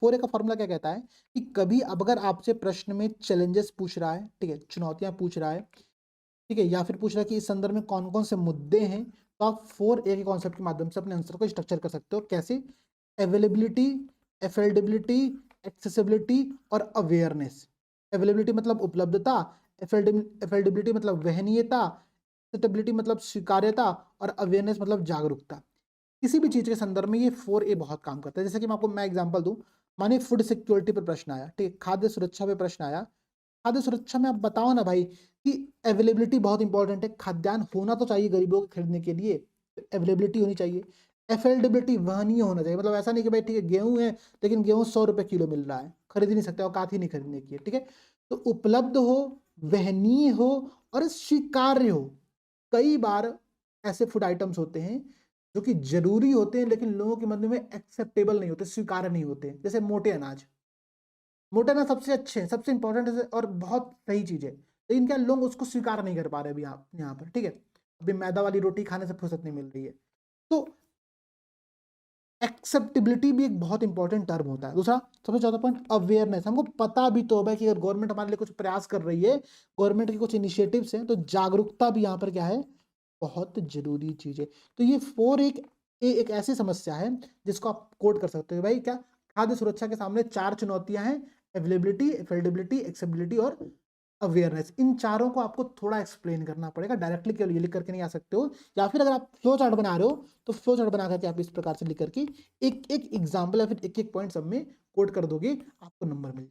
4A का formula क्या कहता है कि कभी अब अगर आपसे प्रश्न में चैलेंजेस पूछ रहा है, ठीक है, चुनौतियां पूछ रहा है, ठीक है, या फिर पूछ रहा है कि इस संदर्भ में कौन कौन से मुद्दे हैं, तो आप 4A के कॉन्सेप्ट के माध्यम से अपने आंसर को स्ट्रक्चर कर सकते हो। कैसे? अवेलेबिलिटी, एफोर्डेबिलिटी, एक्सेसिबिलिटी और अवेयरनेस। अवेलेबिलिटी मतलब उपलब्धता, एफोर्डेबिलिटी मतलब वहनीयता, एक्सेसिबिलिटी मतलब स्वीकार्यता और अवेयरनेस मतलब जागरूकता। किसी भी चीज के संदर्भ में ये 4A बहुत काम करता है। जैसे कि मैं एग्जांपल दूं, मानिए फूड सिक्योरिटी पर प्रश्न आया, ठीक है, खाद्य सुरक्षा पे प्रश्न आया। खाद्य सुरक्षा में आप बताओ ना भाई कि अवेलेबिलिटी बहुत इंपॉर्टेंट है, खाद्यान्न होना तो चाहिए गरीबों को खरीदने के लिए, अवेलेबिलिटी होनी चाहिए। एफोर्डेबिलिटी वहनीय होना चाहिए, मतलब ऐसा नहीं कि भाई ठीक है गेहूं है लेकिन गेहूं 100 रुपए किलो मिल रहा है, खरीद ही नहीं सकते, औकात ही नहीं खरीदने की है, ठीक है। तो उपलब्ध हो, वहनीय हो और स्वीकार्य हो। कई बार ऐसे फूड आइटम्स होते हैं जो कि जरूरी होते हैं लेकिन लोगों के मन में एक्सेप्टेबल नहीं होते, स्वीकार्य नहीं होते, जैसे मोटे अनाज। मोटे अनाज सबसे अच्छे हैं, सबसे इंपॉर्टेंट है और बहुत सही चीज है, लेकिन क्या लोग उसको स्वीकार नहीं कर पा रहे अभी यहाँ पर, ठीक है। अभी मैदा वाली रोटी खाने से फुर्सत नहीं मिल रही है। तो एक्सेप्टेबिलिटी भी एक बहुत इंपॉर्टेंट टर्म होता है। दूसरा सबसे चौथा पॉइंट अवेयरनेस, हमको पता भी तो है कि अगर गवर्नमेंट हमारे लिए कुछ प्रयास कर रही है, गवर्नमेंट के कुछ इनिशिएटिव्स हैं, तो जागरूकता भी यहाँ पर क्या है, बहुत जरूरी चीज है। तो ये एक ऐसी समस्या है जिसको आप कोड कर सकते हो भाई। क्या? खाद्य सुरक्षा के सामने 4 चुनौतियां हैं, अवेलेबिलिटी, एफोर्डेबिलिटी, एक्सेसिबिलिटी और अवेयरनेस। इन चारों को आपको थोड़ा एक्सप्लेन करना पड़ेगा, डायरेक्टली केवल ये लिख करके नहीं आ सकते हो। या फिर अगर आप फ्लो चार्ट बना रहे हो तो फ्लो चार्ट बना करके आप इस प्रकार से लिख करके एक एक एग्जाम्पल या फिर एक एक पॉइंट सब में कोड कर दोगे, आपको नंबर मिल